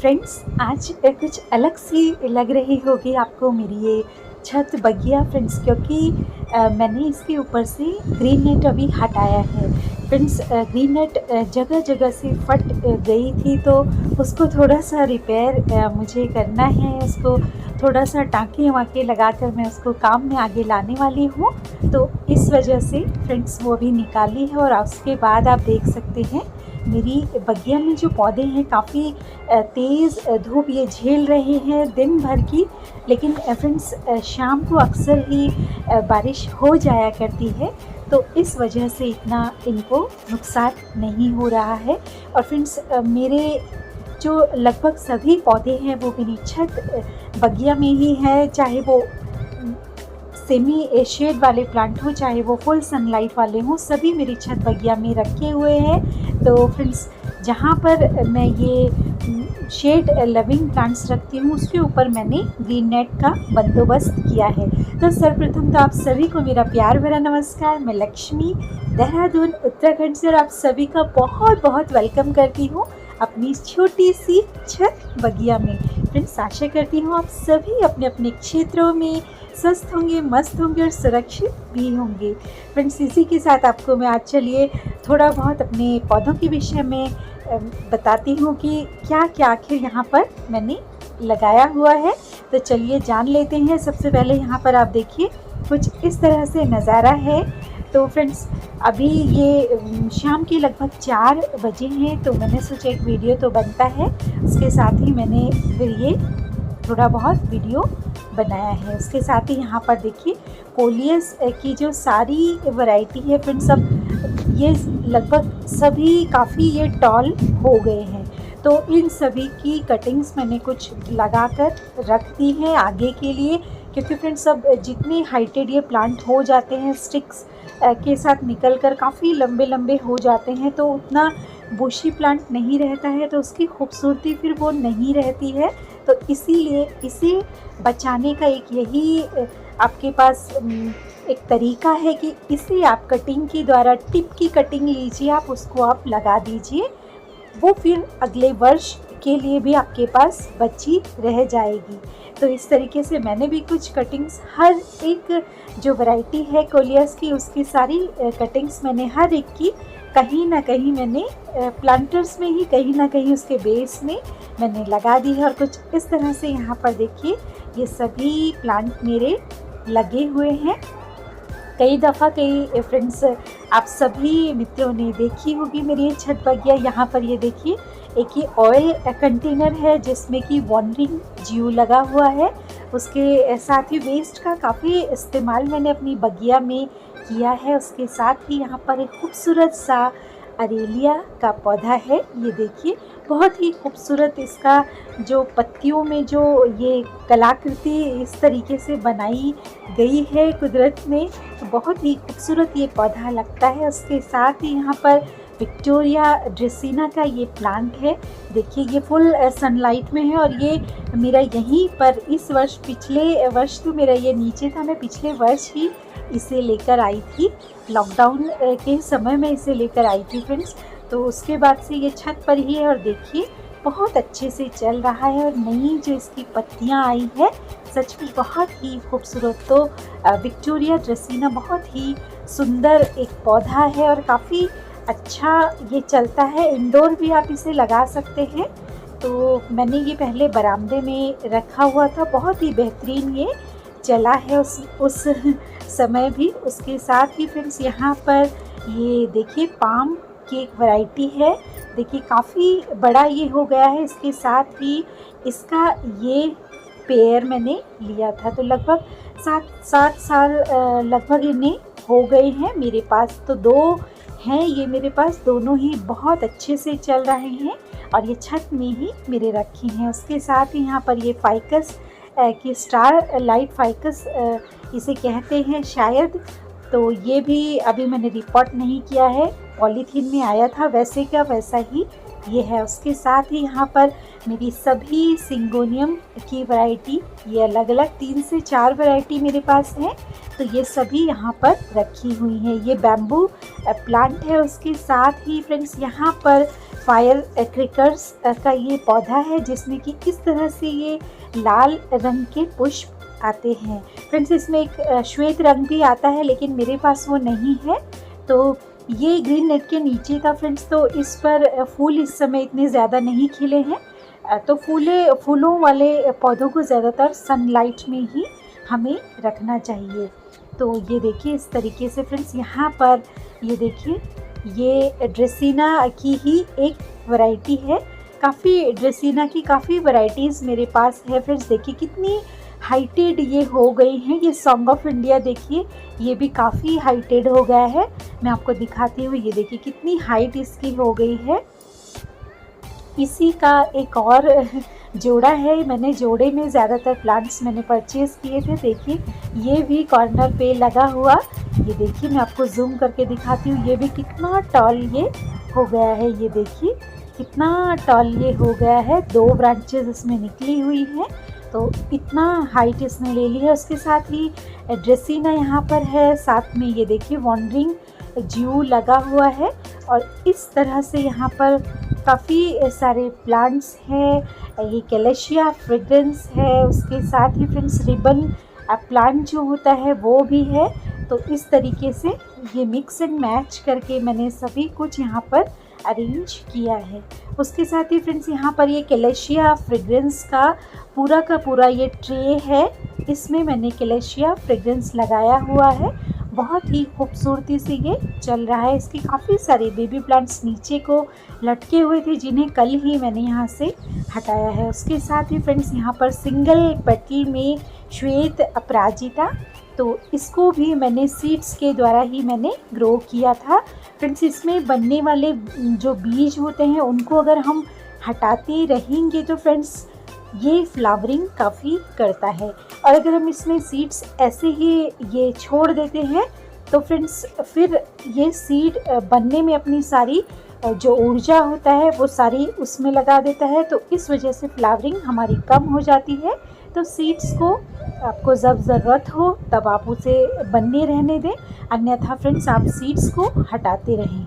Friends, आज कुछ अलग सी लग रही होगी आपको मेरी ये छत बगिया फ्रेंड्स, क्योंकि मैंने इसके ऊपर से ग्रीन नेट अभी हटाया है फ्रेंड्स। ग्रीन नेट जगह जगह से फट गई थी, तो उसको थोड़ा सा रिपेयर मुझे करना है। उसको थोड़ा सा टाँके वाँके लगाकर मैं उसको काम में आगे लाने वाली हूँ। तो इस वजह से फ्रेंड्स वो भी निकाली है। और उसके बाद आप देख सकते हैं मेरी बगिया में जो पौधे हैं काफ़ी तेज़ धूप ये झेल रहे हैं दिन भर की। लेकिन फ्रेंड्स शाम को अक्सर ही बारिश हो जाया करती है, तो इस वजह से इतना इनको नुकसान नहीं हो रहा है। और फ्रेंड्स मेरे जो लगभग सभी पौधे हैं वो मेरी छत बगिया में ही है, चाहे वो सेमी शेड वाले प्लांट हो चाहे वो फुल सनलाइट वाले हों, सभी मेरी छत बगिया में रखे हुए हैं। तो फ्रेंड्स जहाँ पर मैं ये शेड लविंग प्लांट्स रखती हूँ उसके ऊपर मैंने ग्रीन नेट का बंदोबस्त किया है। तो सर्वप्रथम तो आप सभी को मेरा प्यार भरा नमस्कार। मैं लक्ष्मी देहरादून उत्तराखंड से और आप सभी का बहुत बहुत वेलकम करती हूँ अपनी छोटी सी छत बगिया में। फ्रेंड्स आशा करती हूँ आप सभी अपने अपने क्षेत्रों में स्वस्थ होंगे, मस्त होंगे और सुरक्षित भी होंगे। फ्रेंड्स इसी के साथ आपको मैं आज चलिए थोड़ा बहुत अपने पौधों के विषय में बताती हूँ कि क्या क्या आखिर यहाँ पर मैंने लगाया हुआ है। तो चलिए जान लेते हैं। सबसे पहले यहाँ पर आप देखिए कुछ इस तरह से नज़ारा है। तो फ्रेंड्स अभी ये शाम के लगभग 4 बजे हैं, तो मैंने सोचा एक वीडियो तो बनता है, उसके साथ ही मैंने फिर ये थोड़ा बहुत वीडियो बनाया है। उसके साथ ही यहाँ पर देखिए कोलियस की जो सारी वैरायटी है फ्रेंड्स, अब ये लगभग सभी काफ़ी ये टॉल हो गए हैं। तो इन सभी की कटिंग्स मैंने कुछ लगा कर रख दी है आगे के लिए, क्योंकि फ्रेंड्स अब जितने हाइटेड ये प्लांट हो जाते हैं स्टिक्स के साथ निकल कर काफ़ी लंबे लंबे हो जाते हैं, तो उतना बुशी प्लांट नहीं रहता है, तो उसकी खूबसूरती फिर वो नहीं रहती है। तो इसीलिए इसे बचाने का एक यही आपके पास एक तरीका है कि इसे आप कटिंग के द्वारा टिप की कटिंग लीजिए, आप उसको आप लगा दीजिए, वो फिर अगले वर्ष के लिए भी आपके पास बची रह जाएगी। तो इस तरीके से मैंने भी कुछ कटिंग्स, हर एक जो वैरायटी है कोलियस की उसकी सारी कटिंग्स मैंने हर एक की कहीं ना कहीं मैंने प्लांटर्स में ही कहीं ना कहीं उसके बेस में मैंने लगा दी है। और कुछ इस तरह से यहाँ पर देखिए ये सभी प्लांट मेरे लगे हुए हैं। कई दफ़ा कई फ्रेंड्स आप सभी मित्रों ने देखी होगी मेरी ये छत बगिया। यहाँ पर ये देखिए एक ये ऑयल कंटेनर है जिसमें कि वॉन्डरिंग ज्यू लगा हुआ है। उसके साथ ही वेस्ट का काफ़ी इस्तेमाल मैंने अपनी बगिया में किया है। उसके साथ ही यहाँ पर एक खूबसूरत सा अरेलिया का पौधा है, ये देखिए बहुत ही खूबसूरत इसका जो पत्तियों में जो ये कलाकृति इस तरीके से बनाई गई है कुदरत में, बहुत ही खूबसूरत ये पौधा लगता है। उसके साथ ही यहाँ पर विक्टोरिया ड्रेसिना का ये प्लांट है, देखिए ये फुल सनलाइट में है। और ये मेरा यहीं पर इस वर्ष, पिछले वर्ष तो मेरा ये नीचे था, मैं पिछले वर्ष ही इसे लेकर आई थी, लॉकडाउन के समय में इसे लेकर आई थी फ्रेंड्स। तो उसके बाद से ये छत पर ही है और देखिए बहुत अच्छे से चल रहा है। और नई जो इसकी पत्तियां आई है सच में बहुत ही खूबसूरत। तो विक्टोरिया ड्रेसिना बहुत ही सुंदर एक पौधा है और काफ़ी अच्छा ये चलता है, इंडोर भी आप इसे लगा सकते हैं। तो मैंने ये पहले बरामदे में रखा हुआ था, बहुत ही बेहतरीन ये चला है उस समय भी। उसके साथ ही फ्रेंड्स यहाँ पर ये देखिए पाम की एक वैरायटी है, देखिए काफ़ी बड़ा ये हो गया है। इसके साथ ही इसका ये पेड़ मैंने लिया था, तो लगभग 7 साल लगभग इन्हें हो गए हैं मेरे पास। तो 2 हैं ये मेरे पास, दोनों ही बहुत अच्छे से चल रहे हैं और ये छत में ही मेरे रखे हैं। उसके साथ ही यहाँ पर ये फाइकस की स्टार लाइट फाइकस इसे कहते हैं शायद, तो ये भी अभी मैंने रिपोर्ट नहीं किया है, पॉलीथीन में आया था, वैसे का वैसा ही ये है। उसके साथ ही यहाँ पर मेरी सभी सिंगोनियम की वैरायटी, ये अलग अलग 3 से 4 वैरायटी मेरे पास है, तो ये सभी यहाँ पर रखी हुई हैं। ये बैम्बू प्लांट है, उसके साथ ही फ्रेंड्स यहाँ पर फायर क्रिकर्स का ये पौधा है जिसमें कि किस तरह से ये लाल रंग के पुष्प आते हैं। फ्रेंड्स इसमें एक श्वेत रंग भी आता है, लेकिन मेरे पास वो नहीं है। तो ये ग्रीन नेट के नीचे था फ्रेंड्स, तो इस पर फूल इस समय इतने ज़्यादा नहीं खिले हैं। तो फूलों वाले पौधों को ज़्यादातर सनलाइट में ही हमें रखना चाहिए। तो ये देखिए इस तरीके से फ्रेंड्स यहाँ पर ये देखिए, ये ड्रेसिना की ही एक वैरायटी है। ड्रेसिना की काफ़ी वैरायटीज़ मेरे पास है फ्रेंड्स। देखिए कितनी हाइटेड ये हो गई हैं। ये सॉन्ग ऑफ इंडिया देखिए, ये भी काफ़ी हाइटेड हो गया है। मैं आपको दिखाती हूँ, ये देखिए कितनी हाइट इसकी हो गई है। इसी का एक और जोड़ा है, मैंने जोड़े में ज़्यादातर प्लांट्स मैंने परचेज़ किए थे। देखिए ये भी कॉर्नर पे लगा हुआ, ये देखिए मैं आपको जूम करके दिखाती हूँ, ये भी कितना टॉल ये हो गया है। ये देखिए कितना टॉल ये हो गया है, 2 ब्रांचेस इसमें निकली हुई हैं, तो इतना हाइट इसने ले ली है। उसके साथ ही ड्रेसिना यहाँ पर है, साथ में ये देखिए वॉन्डरिंग ज्यू लगा हुआ है। और इस तरह से यहाँ पर काफ़ी सारे प्लांट्स हैं। ये कैलेशिया फ्रेग्रेंस है, उसके साथ ही फ्रेंड्स रिबन प्लांट जो होता है वो भी है। तो इस तरीके से ये मिक्स एंड मैच करके मैंने सभी कुछ यहाँ पर अरेंज किया है। उसके साथ ही फ्रेंड्स यहाँ पर ये कैलेशिया फ्रेग्रेंस का पूरा ये ट्रे है, इसमें मैंने कैलेशिया फ्रेग्रेंस लगाया हुआ है। बहुत ही खूबसूरती से ये चल रहा है। इसके काफ़ी सारे बेबी प्लांट्स नीचे को लटके हुए थे, जिन्हें कल ही मैंने यहाँ से हटाया है। उसके साथ ही फ्रेंड्स यहाँ पर सिंगल पेटल में श्वेत अपराजिता, तो इसको भी मैंने सीड्स के द्वारा ही मैंने ग्रो किया था। फ्रेंड्स इसमें बनने वाले जो बीज होते हैं उनको अगर हम हटाते रहेंगे तो फ्रेंड्स ये फ्लावरिंग काफ़ी करता है। और अगर हम इसमें सीड्स ऐसे ही ये छोड़ देते हैं तो फ्रेंड्स फिर ये सीड बनने में अपनी सारी जो ऊर्जा होता है वो सारी उसमें लगा देता है, तो इस वजह से फ्लावरिंग हमारी कम हो जाती है। तो सीड्स को आपको जब ज़रूरत हो तब आप उसे बनने रहने दें, अन्यथा फ्रेंड्स आप सीड्स को हटाते रहें।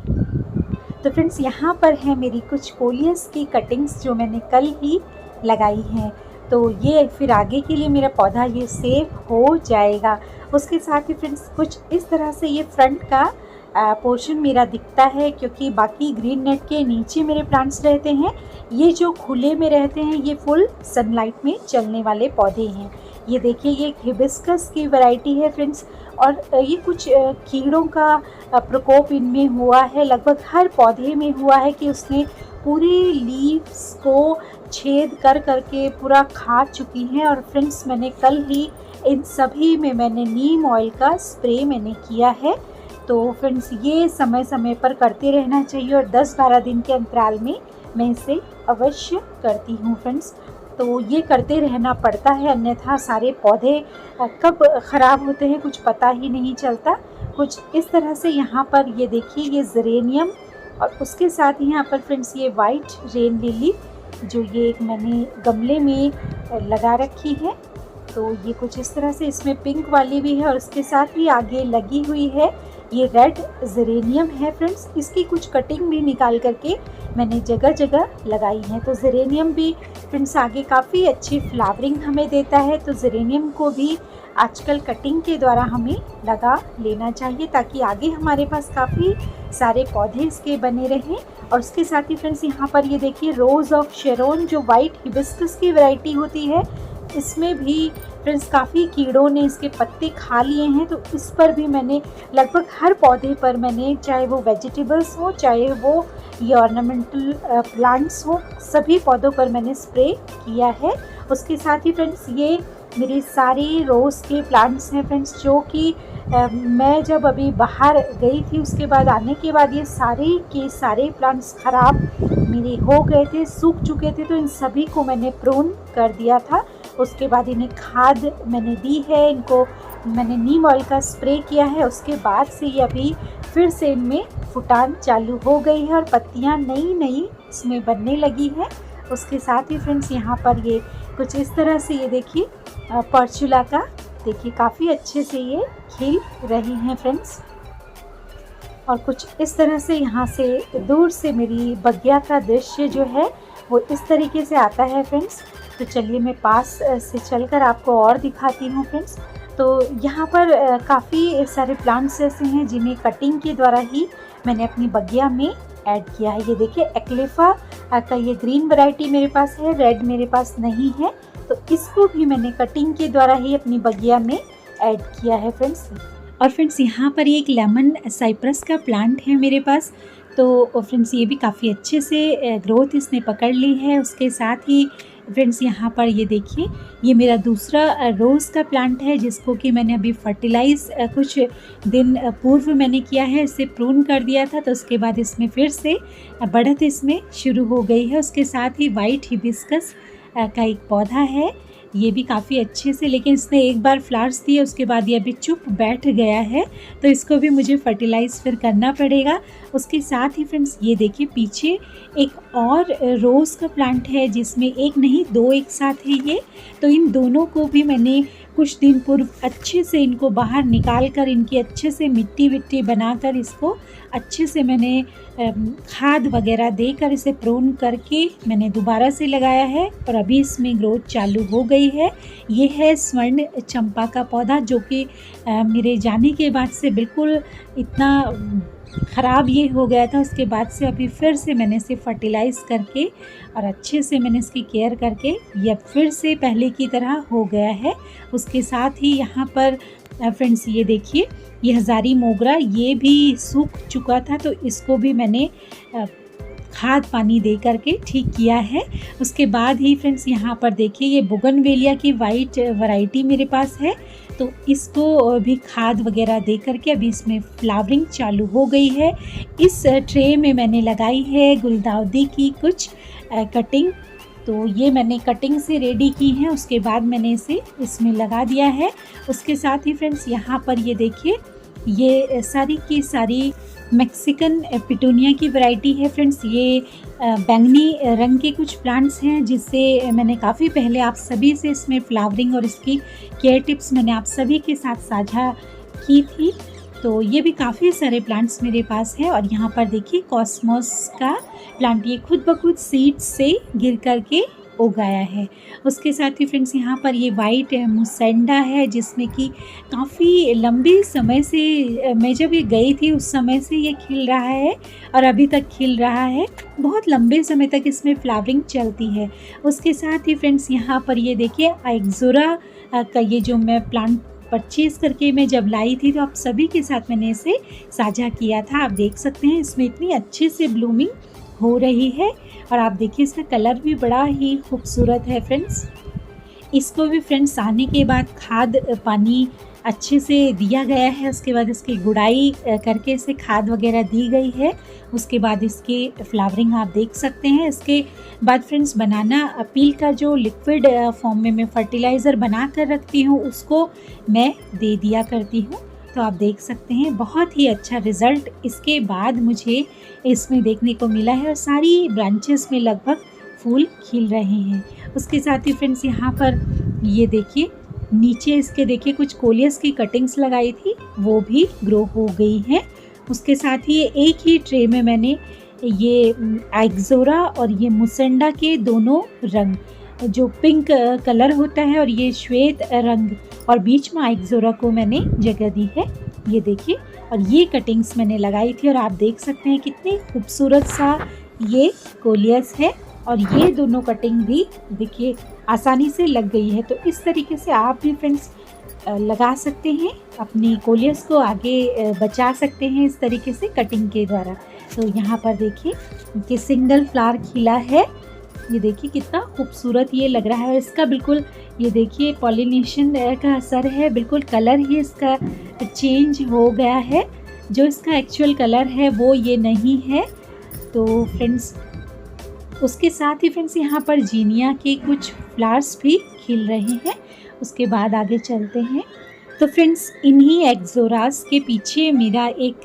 तो फ्रेंड्स यहाँ पर है मेरी कुछ कोलियस की कटिंग्स जो मैंने कल ही लगाई हैं, तो ये फिर आगे के लिए मेरा पौधा ये सेव हो जाएगा। उसके साथ ही फ्रेंड्स कुछ इस तरह से ये फ्रंट का पोर्शन मेरा दिखता है, क्योंकि बाकी ग्रीन नेट के नीचे मेरे प्लांट्स रहते हैं, ये जो खुले में रहते हैं ये फुल सनलाइट में चलने वाले पौधे हैं। ये देखिए ये हिबिस्कस की वैरायटी है फ्रेंड्स, और ये कुछ कीड़ों का प्रकोप इनमें हुआ है। लगभग हर पौधे में हुआ है कि उसने पूरे लीव्स को छेद कर करके पूरा खा चुकी हैं। और फ्रेंड्स मैंने कल ही इन सभी में मैंने नीम ऑयल का स्प्रे मैंने किया है। तो फ्रेंड्स ये समय समय पर करते रहना चाहिए, और 10-12 दिन के अंतराल में मैं इसे अवश्य करती हूँ फ्रेंड्स। तो ये करते रहना पड़ता है, अन्यथा सारे पौधे कब ख़राब होते हैं कुछ पता ही नहीं चलता। कुछ इस तरह से यहाँ पर ये देखिए ये जेरेनियम, और उसके साथ ही यहाँ पर फ्रेंड्स ये वाइट रेन लिली जो ये एक मैंने गमले में लगा रखी है। तो ये कुछ इस तरह से, इसमें पिंक वाली भी है, और उसके साथ ही आगे लगी हुई है ये रेड जेरेनियम है फ्रेंड्स। इसकी कुछ कटिंग भी निकाल करके मैंने जगह जगह लगाई है। तो जेरेनियम भी फ्रेंड्स आगे काफ़ी अच्छी फ्लावरिंग हमें देता है, तो जेरेनियम को भी आजकल कटिंग के द्वारा हमें लगा लेना चाहिए, ताकि आगे हमारे पास काफ़ी सारे पौधे इसके बने रहें। और उसके साथ ही फ्रेंड्स यहाँ पर ये देखिए रोज़ ऑफ शेरोन जो वाइट हिबिस्कस की वैरायटी होती है, इसमें भी फ्रेंड्स काफ़ी कीड़ों ने इसके पत्ते खा लिए हैं। तो इस पर भी मैंने लगभग हर पौधे पर मैंने, चाहे वो वेजिटेबल्स हो चाहे वो ये ऑर्नामेंटल प्लांट्स हो, सभी पौधों पर मैंने स्प्रे किया है। उसके साथ ही फ्रेंड्स ये मेरे सारे रोज़ के प्लांट्स हैं फ्रेंड्स, जो कि मैं जब अभी बाहर गई थी उसके बाद आने के बाद ये सारे के सारे प्लांट्स ख़राब मेरे हो गए थे, सूख चुके थे। तो इन सभी को मैंने प्रून कर दिया था। उसके बाद इन्हें खाद मैंने दी है, इनको मैंने नीम ऑयल का स्प्रे किया है। उसके बाद से ये अभी फिर से इनमें फुटान चालू हो गई है और पत्तियां नई नई इसमें बनने लगी हैं। उसके साथ ही फ्रेंड्स यहाँ पर ये कुछ इस तरह से ये देखिए पर्चुला का देखिए काफ़ी अच्छे से ये खिल रही हैं फ्रेंड्स। और कुछ इस तरह से यहाँ से दूर से मेरी बगिया का दृश्य जो है वो इस तरीके से आता है फ्रेंड्स। तो चलिए मैं पास से चलकर आपको और दिखाती हूँ फ्रेंड्स। तो यहाँ पर काफ़ी सारे प्लांट्स ऐसे हैं जिन्हें कटिंग के द्वारा ही मैंने अपनी बगिया में ऐड किया है। ये देखिए एक्लेफा का ये ग्रीन वैरायटी मेरे पास है, रेड मेरे पास नहीं है, तो इसको भी मैंने कटिंग के द्वारा ही अपनी बगिया में ऐड किया है फ्रेंड्स। और फ्रेंड्स यहाँ पर एक लेमन साइप्रस का प्लांट है मेरे पास, तो फ्रेंड्स ये भी काफ़ी अच्छे से ग्रोथ इसने पकड़ ली है। उसके साथ ही फ्रेंड्स यहाँ पर ये देखिए ये मेरा दूसरा रोज़ का प्लांट है जिसको कि मैंने अभी फर्टिलाइज़ कुछ दिन पूर्व मैंने किया है, इसे प्रून कर दिया था, तो उसके बाद इसमें फिर से बढ़त इसमें शुरू हो गई है। उसके साथ ही वाइट हिबिस्कस का एक पौधा है, ये भी काफ़ी अच्छे से, लेकिन इसने एक बार फ्लावर्स दिए उसके बाद ये अभी चुप बैठ गया है, तो इसको भी मुझे फर्टिलाइज़ फिर करना पड़ेगा। उसके साथ ही फ्रेंड्स ये देखिए पीछे एक और रोज़ का प्लांट है जिसमें एक नहीं दो एक साथ है ये, तो इन दोनों को भी मैंने कुछ दिन पूर्व अच्छे से इनको बाहर निकाल कर इनकी अच्छे से मिट्टी विट्टी बनाकर इसको अच्छे से मैंने खाद वगैरह देकर इसे प्रून करके मैंने दोबारा से लगाया है और अभी इसमें ग्रोथ चालू हो गई है। ये है स्वर्ण चंपा का पौधा जो कि मेरे जाने के बाद से बिल्कुल इतना ख़राब ये हो गया था, उसके बाद से अभी फिर से मैंने इसे फर्टिलाइज़ करके और अच्छे से मैंने इसकी केयर करके ये फिर से पहले की तरह हो गया है। उसके साथ ही यहाँ पर फ्रेंड्स ये देखिए ये हज़ारी मोगरा ये भी सूख चुका था, तो इसको भी मैंने खाद पानी दे करके ठीक किया है। उसके बाद ही फ्रेंड्स यहाँ पर देखिए ये बोगनवेलिया की वाइट वैरायटी मेरे पास है, तो इसको भी खाद वगैरह दे करके अभी इसमें फ्लावरिंग चालू हो गई है। इस ट्रे में मैंने लगाई है गुलदाउदी की कुछ कटिंग, तो ये मैंने कटिंग से रेडी की हैं, उसके बाद मैंने इसे इसमें लगा दिया है। उसके साथ ही फ्रेंड्स यहाँ पर ये देखिए ये सारी की सारी मैक्सिकन पिटूनिया की वैरायटी है फ्रेंड्स। ये बैंगनी रंग के कुछ प्लांट्स हैं जिससे मैंने काफ़ी पहले आप सभी से इसमें फ्लावरिंग और इसकी केयर टिप्स मैंने आप सभी के साथ साझा की थी, तो ये भी काफ़ी सारे प्लांट्स मेरे पास है। और यहाँ पर देखिए कॉस्मोस का प्लांट ये खुद ब खुद सीड्स से गिर करके उगाया है। उसके साथ ही फ्रेंड्स यहाँ पर ये वाइट मुसेंडा है जिसमें कि काफ़ी लंबे समय से मैं जब ये गई थी उस समय से ये खिल रहा है और अभी तक खिल रहा है, बहुत लंबे समय तक इसमें फ्लावरिंग चलती है। उसके साथ ही फ्रेंड्स यहाँ पर ये देखिए एक्जोरा का ये जो मैं प्लांट परचेज़ करके मैं जब लाई थी तो आप सभी के साथ मैंने इसे साझा किया था। आप देख सकते हैं इसमें इतनी अच्छे से ब्लूमिंग हो रही है और आप देखिए इसका कलर भी बड़ा ही खूबसूरत है फ्रेंड्स। इसको भी फ्रेंड्स आने के बाद खाद पानी अच्छे से दिया गया है, उसके बाद इसकी गुड़ाई करके इसे खाद वगैरह दी गई है। उसके बाद इसकी फ्लावरिंग आप देख सकते हैं। इसके बाद फ्रेंड्स बनाना पील का जो लिक्विड फॉर्म में मैं फर्टिलाइज़र बना कर रखती हूँ उसको मैं दे दिया करती हूँ, तो आप देख सकते हैं बहुत ही अच्छा रिज़ल्ट इसके बाद मुझे इसमें देखने को मिला है और सारी ब्रांचेस में लगभग फूल खिल रहे हैं। उसके साथ ही फ्रेंड्स यहाँ पर ये देखिए नीचे इसके देखिए कुछ कोलियस की कटिंग्स लगाई थी वो भी ग्रो हो गई हैं। उसके साथ ही एक ही ट्रे में मैंने ये एक्जोरा और ये मुसेंडा के दोनों रंग, जो पिंक कलर होता है और ये श्वेत रंग, और बीच में एक्जोरा को मैंने जगह दी है। ये देखिए और ये कटिंग्स मैंने लगाई थी और आप देख सकते हैं कितनी खूबसूरत सा ये कोलियस है और ये दोनों कटिंग भी देखिए आसानी से लग गई है। तो इस तरीके से आप भी फ्रेंड्स लगा सकते हैं, अपनी कोलियस को आगे बचा सकते हैं इस तरीके से कटिंग के द्वारा। तो यहाँ पर देखिए कि सिंगल फ्लावर खिला है, ये देखिए कितना खूबसूरत ये लग रहा है और इसका बिल्कुल ये देखिए पॉलिनेशन का असर है, बिल्कुल कलर ही इसका चेंज हो गया है, जो इसका एक्चुअल कलर है वो ये नहीं है। तो फ्रेंड्स उसके साथ ही फ्रेंड्स यहाँ पर जीनिया के कुछ फ्लावर्स भी खिल रहे हैं। उसके बाद आगे चलते हैं। तो फ्रेंड्स इन्हीं एक्जोरास के पीछे मेरा एक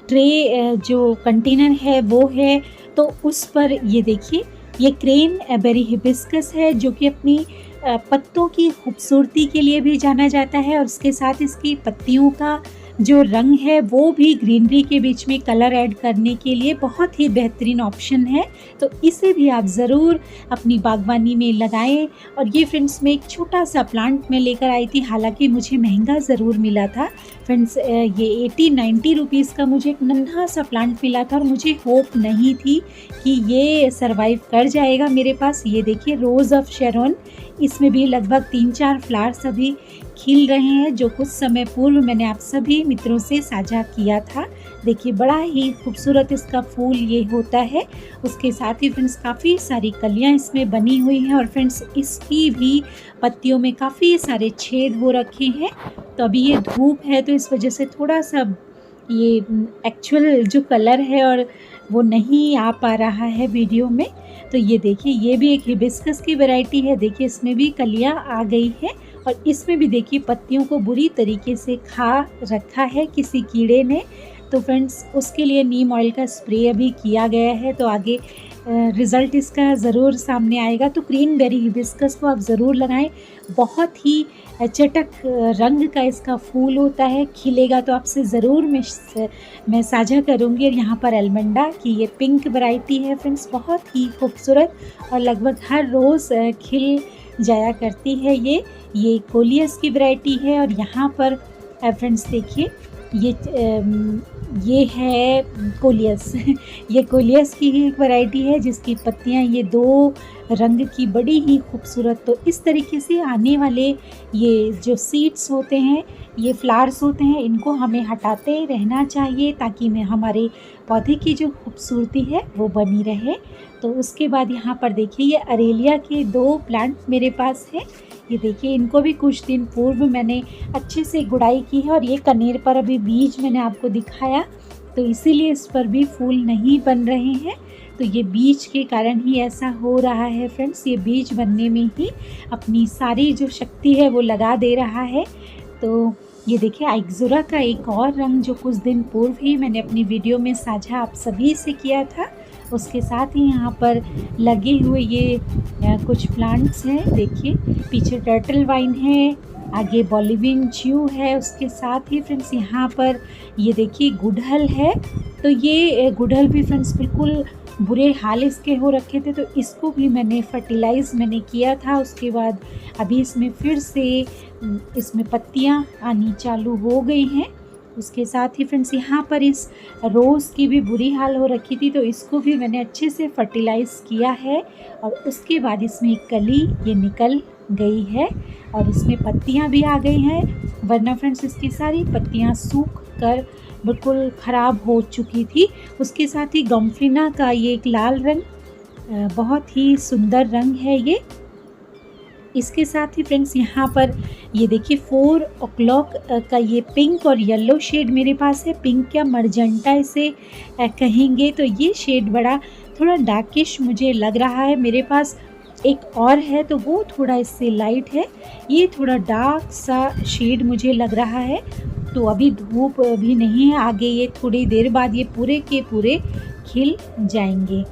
ट्रे जो कंटेनर है वो है, तो उस पर ये देखिए ये क्रेन बेरी हिबिस्कस है जो कि अपनी पत्तों की खूबसूरती के लिए भी जाना जाता है और उसके साथ इसकी पत्तियों का जो रंग है वो भी ग्रीनरी के बीच में कलर ऐड करने के लिए बहुत ही बेहतरीन ऑप्शन है। तो इसे भी आप ज़रूर अपनी बागवानी में लगाएं। और ये फ्रेंड्स मैं एक छोटा सा प्लांट में लेकर आई थी, हालांकि मुझे महंगा ज़रूर मिला था फ्रेंड्स। ये 80-90 रुपीज़ का मुझे एक नन्हा सा प्लांट मिला था और मुझे होप नहीं थी कि ये सरवाइव कर जाएगा मेरे पास। ये देखिए रोज़ ऑफ शेरोन, इसमें भी लगभग 3-4 फ्लावर्स अभी खिल रहे हैं जो कुछ समय पूर्व मैंने आप सभी मित्रों से साझा किया था। देखिए बड़ा ही खूबसूरत इसका फूल ये होता है। उसके साथ ही फ्रेंड्स काफ़ी सारी कलियां इसमें बनी हुई हैं और फ्रेंड्स इसकी भी पत्तियों में काफ़ी सारे छेद हो रखे हैं। तो अभी ये धूप है तो इस वजह से थोड़ा सा ये एक्चुअल जो कलर है और वो नहीं आ पा रहा है वीडियो में। तो ये देखिए ये भी एक हिबिस्कस की वैरायटी है। देखिए इसमें भी कलियां आ गई हैं और इसमें भी देखिए पत्तियों को बुरी तरीके से खा रखा है किसी कीड़े ने। तो फ्रेंड्स उसके लिए नीम ऑयल का स्प्रे अभी किया गया है, तो आगे रिज़ल्ट इसका ज़रूर सामने आएगा। तो क्रेन बेरी हिबिस्कस को आप ज़रूर लगाएं। बहुत ही चटक रंग का इसका फूल होता है, खिलेगा तो आपसे ज़रूर मैं साझा करूँगी। और यहाँ पर एल्मंडा की ये पिंक वैरायटी है फ्रेंड्स, बहुत ही खूबसूरत और लगभग हर रोज़ खिल जाया करती है। ये कोलियस की वैरायटी है। और यहाँ पर फ्रेंड्स देखिए ये है कोलियस ये कोलियस की ही एक वैरायटी है जिसकी पत्तियां ये 2 रंग की बड़ी ही खूबसूरत। तो इस तरीके से आने वाले ये जो सीड्स होते हैं, ये फ्लावर्स होते हैं, इनको हमें हटाते रहना चाहिए ताकि हमारे पौधे की जो खूबसूरती है वो बनी रहे। तो उसके बाद यहाँ पर देखिए ये अरेलिया के 2 प्लांट मेरे पास है। ये देखिए इनको भी कुछ दिन पूर्व मैंने अच्छे से गुड़ाई की है और ये कनेर पर अभी बीज मैंने आपको दिखाया, तो इसीलिए इस पर भी फूल नहीं बन रहे हैं। तो ये बीज के कारण ही ऐसा हो रहा है फ्रेंड्स। ये बीज बनने में ही अपनी सारी जो शक्ति है वो लगा दे रहा है। तो ये देखिए आइक्सुरा का एक और रंग जो कुछ दिन पूर्व ही मैंने अपनी वीडियो में साझा आप सभी से किया था, उसके साथ ही यहाँ पर लगे हुए ये कुछ प्लांट्स हैं। देखिए पीछे टर्टल वाइन है, आगे बॉलिवियन च्यू है, उसके साथ ही फ्रेंड्स यहाँ पर ये देखिए गुड़हल है। तो ये गुड़हल भी फ्रेंड्स बिल्कुल बुरे हाल इसके हो रखे थे, तो इसको भी मैंने फर्टिलाइज़ किया था। उसके बाद अभी इसमें फिर से इसमें पत्तियाँ आनी चालू हो गई हैं। उसके साथ ही फ्रेंड्स यहाँ पर इस रोज़ की भी बुरी हाल हो रखी थी, तो इसको भी मैंने अच्छे से फर्टिलाइज़ किया है। और उसके बाद इसमें एक कली ये निकल गई है और इसमें पत्तियाँ भी आ गई हैं, वरना फ्रेंड्स इसकी सारी पत्तियाँ सूख कर बिल्कुल ख़राब हो चुकी थी। उसके साथ ही गम्फिना का ये एक लाल रंग, बहुत ही सुंदर रंग है ये। इसके साथ ही फ्रेंड्स यहाँ पर ये देखिए 4 o'clock का ये पिंक और येलो शेड मेरे पास है। पिंक या मर्जेंटा इसे कहेंगे। तो ये शेड बड़ा थोड़ा डार्किश मुझे लग रहा है। मेरे पास एक और है तो वो थोड़ा इससे लाइट है, ये थोड़ा डार्क सा शेड मुझे लग रहा है। तो अभी धूप भी नहीं है, आगे ये थोड़ी देर बाद ये पूरे के पूरे खिल जाएंगे।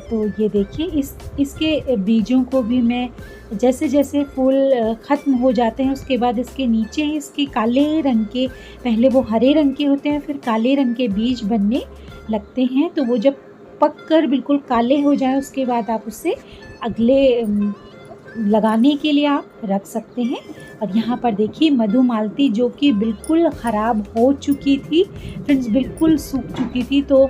तो ये देखिए इसके बीजों को भी मैं जैसे जैसे फूल ख़त्म हो जाते हैं उसके बाद इसके नीचे ही इसके काले रंग के, पहले वो हरे रंग के होते हैं फिर काले रंग के बीज बनने लगते हैं। तो वो जब पक कर बिल्कुल काले हो जाए उसके बाद आप उसे अगले लगाने के लिए आप रख सकते हैं। और यहाँ पर देखिए मधुमालती जो कि बिल्कुल ख़राब हो चुकी थी फ्रेंड्स, बिल्कुल सूख चुकी थी, तो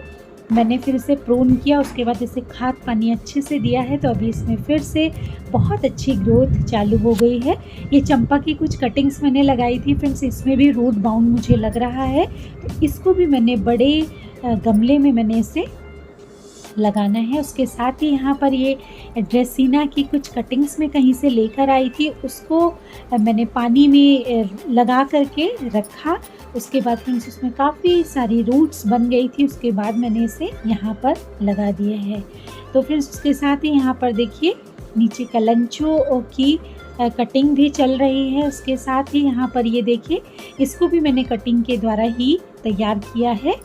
मैंने फिर इसे प्रून किया। उसके बाद इसे खाद पानी अच्छे से दिया है, तो अभी इसमें फिर से बहुत अच्छी ग्रोथ चालू हो गई है। ये चंपा की कुछ कटिंग्स मैंने लगाई थी फ्रेंड्स, इसमें भी रूट बाउंड मुझे लग रहा है, तो इसको भी मैंने बड़े गमले में मैंने इसे लगाना है। उसके साथ ही यहाँ पर ये ड्रेसिना की कुछ कटिंग्स में कहीं से लेकर आई थी, उसको मैंने पानी में लगा करके रखा। उसके बाद फ्रेंड्स उसमें काफ़ी सारी रूट्स बन गई थी, उसके बाद मैंने इसे यहाँ पर लगा दिया है। तो फ्रेंड्स उसके साथ ही यहाँ पर देखिए नीचे कलंचो की कटिंग भी चल रही है। उसके साथ ही यहाँ पर ये देखिए इसको भी मैंने कटिंग के द्वारा ही तैयार किया है।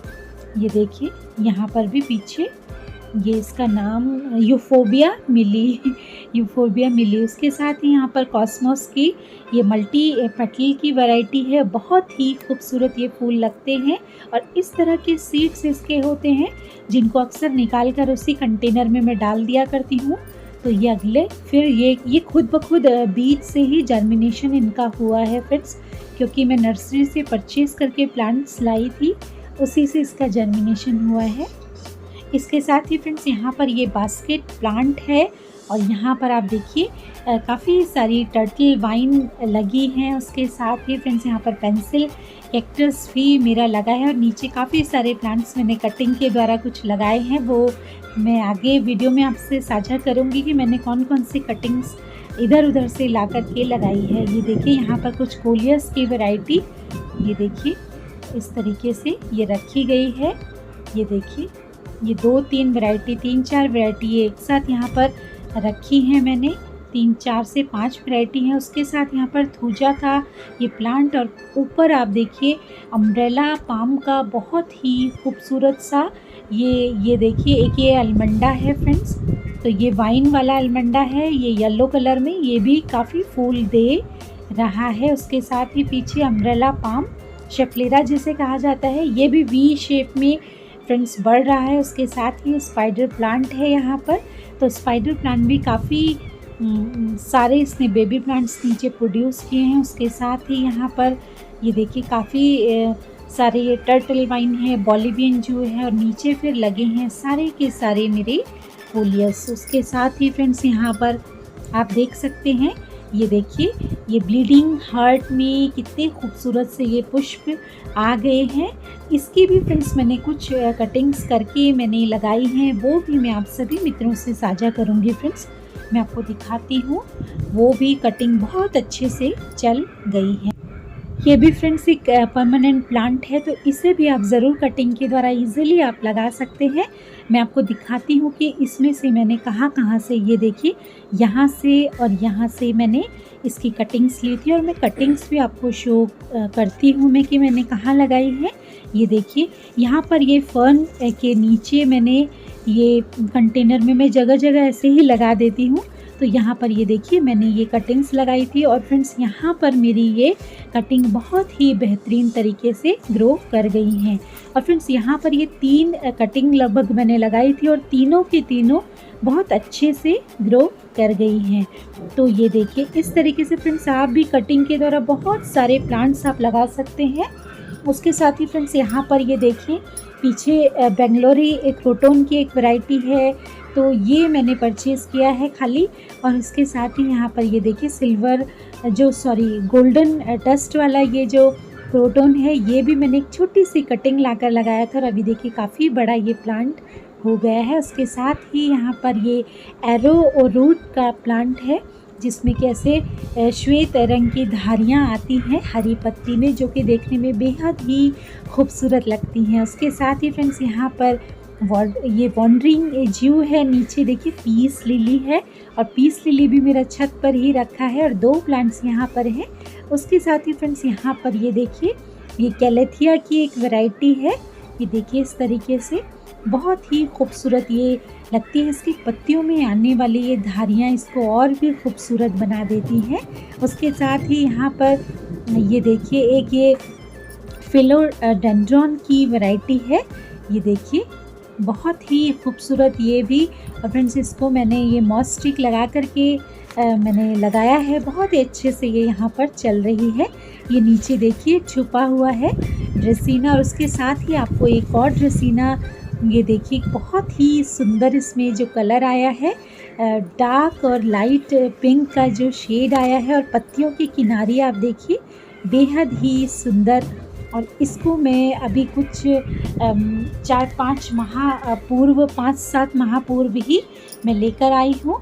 ये देखिए यहाँ पर भी पीछे ये इसका नाम यूफोबिया मिली यूफोबिया मिली। उसके साथ ही यहाँ पर कॉस्मोस की ये मल्टी पेटल की वैरायटी है। बहुत ही खूबसूरत ये फूल लगते हैं और इस तरह के सीड्स इसके होते हैं जिनको अक्सर निकाल कर उसी कंटेनर में मैं डाल दिया करती हूँ। तो ये अगले फिर ये खुद ब खुद बीज से ही जर्मिनेशन इनका हुआ है फ्रेंड्स, क्योंकि मैं नर्सरी से परचेज़ करके प्लांट्स लाई थी, उसी से इसका जर्मिनेशन हुआ है। इसके साथ ही फ्रेंड्स यहाँ पर ये बास्केट प्लांट है और यहाँ पर आप देखिए काफ़ी सारी टर्टल वाइन लगी हैं। उसके साथ ही फ्रेंड्स यहाँ पर पेंसिल कैक्टस भी मेरा लगा है और नीचे काफ़ी सारे प्लांट्स मैंने कटिंग के द्वारा कुछ लगाए हैं, वो मैं आगे वीडियो में आपसे साझा करूँगी कि मैंने कौन कौन सी कटिंग्स इधर उधर से ला कर के लगाई है। ये देखिए यहाँ पर कुछ कोलियस की वैरायटी, ये देखिए इस तरीके से ये रखी गई है। ये देखिए ये 2-3 वैरायटी 3-4 वैरायटी एक साथ यहाँ पर रखी हैं मैंने, 3-4 से 5 वैरायटी हैं। उसके साथ यहाँ पर थूजा का ये प्लांट और ऊपर आप देखिए अम्ब्रेला पाम का बहुत ही खूबसूरत सा ये देखिए एक ये अलमंडा है फ्रेंड्स। तो ये वाइन वाला अलमंडा है, ये येलो कलर में, ये भी काफ़ी फूल दे रहा है। उसके साथ ही पीछे अम्ब्रेला पाम शेफलेरा जिसे कहा जाता है, ये भी वी शेप में फ्रेंड्स बढ़ रहा है। उसके साथ ही स्पाइडर प्लांट है यहाँ पर, तो स्पाइडर प्लांट भी काफ़ी सारे इसने बेबी प्लांट्स नीचे प्रोड्यूस किए हैं। उसके साथ ही यहाँ पर ये देखिए काफ़ी सारे ये टर्टल वाइन है, बॉलिवियन जू है और नीचे फिर लगे हैं सारे के सारे मेरे फोलियस। उसके साथ ही फ्रेंड्स यहाँ पर आप देख सकते हैं, ये देखिए ये ब्लीडिंग हार्ट में कितने खूबसूरत से ये पुष्प आ गए हैं। इसकी भी फ्रेंड्स मैंने कुछ कटिंग्स करके मैंने लगाई हैं, वो भी मैं आप सभी मित्रों से साझा करूंगी फ्रेंड्स। मैं आपको दिखाती हूँ, वो भी कटिंग बहुत अच्छे से चल गई है। ये भी फ्रेंड्स एक परमानेंट प्लांट है, तो इसे भी आप ज़रूर कटिंग के द्वारा इजीली आप लगा सकते हैं। मैं आपको दिखाती हूँ कि इसमें से मैंने कहाँ से, ये देखिए यहाँ से और यहाँ से मैंने इसकी कटिंग्स ली थी और मैं कटिंग्स भी आपको शो करती हूँ मैं कि मैंने कहाँ लगाई है। ये देखिए यहाँ पर ये फर्न के नीचे मैंने ये कंटेनर में मैं जगह जगह ऐसे ही लगा देती हूँ। तो यहाँ पर ये देखिए मैंने ये कटिंग्स लगाई थी और फ्रेंड्स यहाँ पर मेरी ये कटिंग बहुत ही बेहतरीन तरीके से ग्रो कर गई हैं। और फ्रेंड्स यहाँ पर ये 3 कटिंग लगभग मैंने लगाई थी और तीनों की तीनों बहुत अच्छे से ग्रो कर गई हैं। तो ये देखिए इस तरीके से फ्रेंड्स आप भी कटिंग के द्वारा बहुत सारे प्लांट्स आप लगा सकते हैं। उसके साथ ही फ्रेंड्स यहाँ पर ये देखिए पीछे बेंगलोरी एक क्रोटोन की एक वैरायटी है, तो ये मैंने परचेज़ किया है खाली। और इसके साथ ही यहाँ पर ये देखिए सिल्वर गोल्डन डस्ट वाला ये जो क्रोटोन है, ये भी मैंने एक छोटी सी कटिंग लाकर लगाया था और अभी देखिए काफ़ी बड़ा ये प्लांट हो गया है। उसके साथ ही यहाँ पर ये एरो और रूट का प्लांट है जिसमें कि ऐसे श्वेत रंग की धारियाँ आती हैं हरी पत्ती में, जो कि देखने में बेहद ही खूबसूरत लगती हैं। उसके साथ ही फ्रेंड्स यहाँ पर ये वॉन्डरिंग ज्यू है, नीचे देखिए पीस लिली है और पीस लिली भी मेरा छत पर ही रखा है और 2 प्लांट्स यहाँ पर हैं। उसके साथ ही फ्रेंड्स यहाँ पर ये देखिए ये कैलेथिया की एक वैरायटी है, ये देखिए इस तरीके से बहुत ही खूबसूरत ये लगती है। इसकी पत्तियों में आने वाली ये धारियाँ इसको और भी खूबसूरत बना देती हैं। उसके साथ ही यहाँ पर ये देखिए एक ये फिलोडेंड्रॉन की वैरायटी है, ये देखिए बहुत ही खूबसूरत ये भी। और फ्रेंड्स इसको मैंने ये मॉस स्टिक लगा करके मैंने लगाया है, बहुत ही अच्छे से ये यहाँ पर चल रही है। ये नीचे देखिए छुपा हुआ है ड्रेसिना और उसके साथ ही आपको एक और ड्रेसिना, ये देखिए बहुत ही सुंदर इसमें जो कलर आया है, डार्क और लाइट पिंक का जो शेड आया है और पत्तियों के किनारे आप देखिए बेहद ही सुंदर। और इसको मैं अभी कुछ 4-5 माह पूर्व 5-7 माह पूर्व ही मैं लेकर आई हूँ।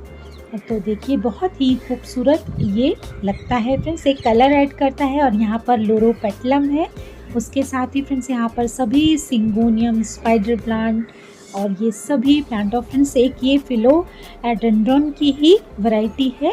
तो देखिए बहुत ही खूबसूरत ये लगता है फ्रेंड्स, एक कलर ऐड करता है। और यहाँ पर लोरोपेटलम है, उसके साथ ही फ्रेंड्स यहाँ पर सभी सिंगोनियम, स्पाइडर प्लांट और ये सभी प्लांट ऑफ फ्रेंड्स एक ये फिलोडेंड्रॉन की ही वैरायटी है।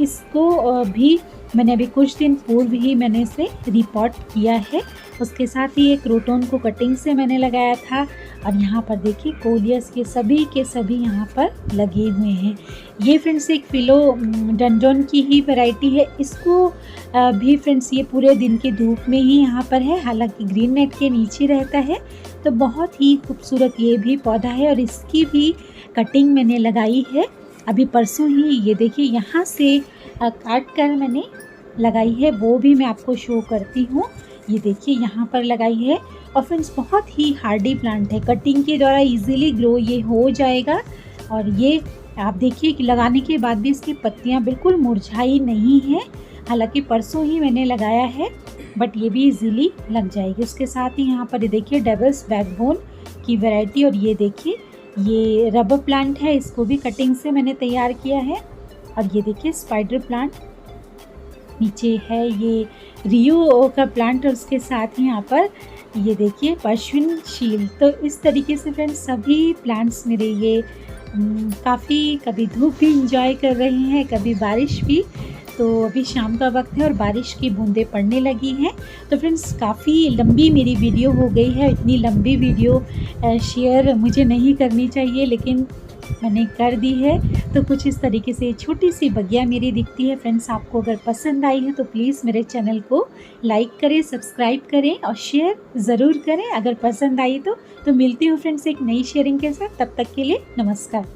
इसको भी मैंने अभी कुछ दिन पूर्व ही मैंने इसे रिपॉट किया है। उसके साथ ही एक क्रोटन को कटिंग से मैंने लगाया था और यहाँ पर देखिए कोलियस के सभी यहाँ पर लगे हुए हैं। ये फ्रेंड्स एक फिलोडेंड्रॉन की ही वैरायटी है। इसको भी फ्रेंड्स ये पूरे दिन की धूप में ही यहाँ पर है, हालांकि ग्रीन नेट के नीचे रहता है। तो बहुत ही खूबसूरत ये भी पौधा है और इसकी भी कटिंग मैंने लगाई है अभी परसों ही। ये देखिए यहाँ से काट कर मैंने लगाई है, वो भी मैं आपको शो करती हूँ। ये देखिए यहाँ पर लगाई है और फ्रेंड्स बहुत ही हार्डी प्लांट है, कटिंग के द्वारा इजीली ग्रो ये हो जाएगा। और ये आप देखिए कि लगाने के बाद भी इसकी पत्तियाँ बिल्कुल मुरझाई नहीं हैं, हालांकि परसों ही मैंने लगाया है, बट ये भी इजीली लग जाएगी। उसके साथ ही यहाँ पर ये देखिए डेविल्स बैकबोन की वैरायटी, और ये देखिए ये रबर प्लांट है, इसको भी कटिंग से मैंने तैयार किया है। और ये देखिए स्पाइडर प्लांट नीचे है, ये रियो का प्लांट, और उसके साथ ही यहाँ पर ये देखिए पश्विन शील। तो इस तरीके से फ्रेंड्स सभी प्लांट्स मेरे ये काफ़ी कभी धूप भी इंजॉय कर रहे हैं, कभी बारिश भी। तो अभी शाम का वक्त है और बारिश की बूंदें पड़ने लगी हैं। तो फ्रेंड्स काफ़ी लंबी मेरी वीडियो हो गई है। इतनी लंबी वीडियो शेयर मुझे नहीं करनी चाहिए, लेकिन मैंने कर दी है। तो कुछ इस तरीके से छोटी सी बगिया मेरी दिखती है। फ्रेंड्स आपको अगर पसंद आई है तो प्लीज़ मेरे चैनल को लाइक करें, सब्सक्राइब करें और शेयर ज़रूर करें अगर पसंद आई तो मिलती हूँ फ्रेंड्स एक नई शेयरिंग के साथ। तब तक के लिए नमस्कार।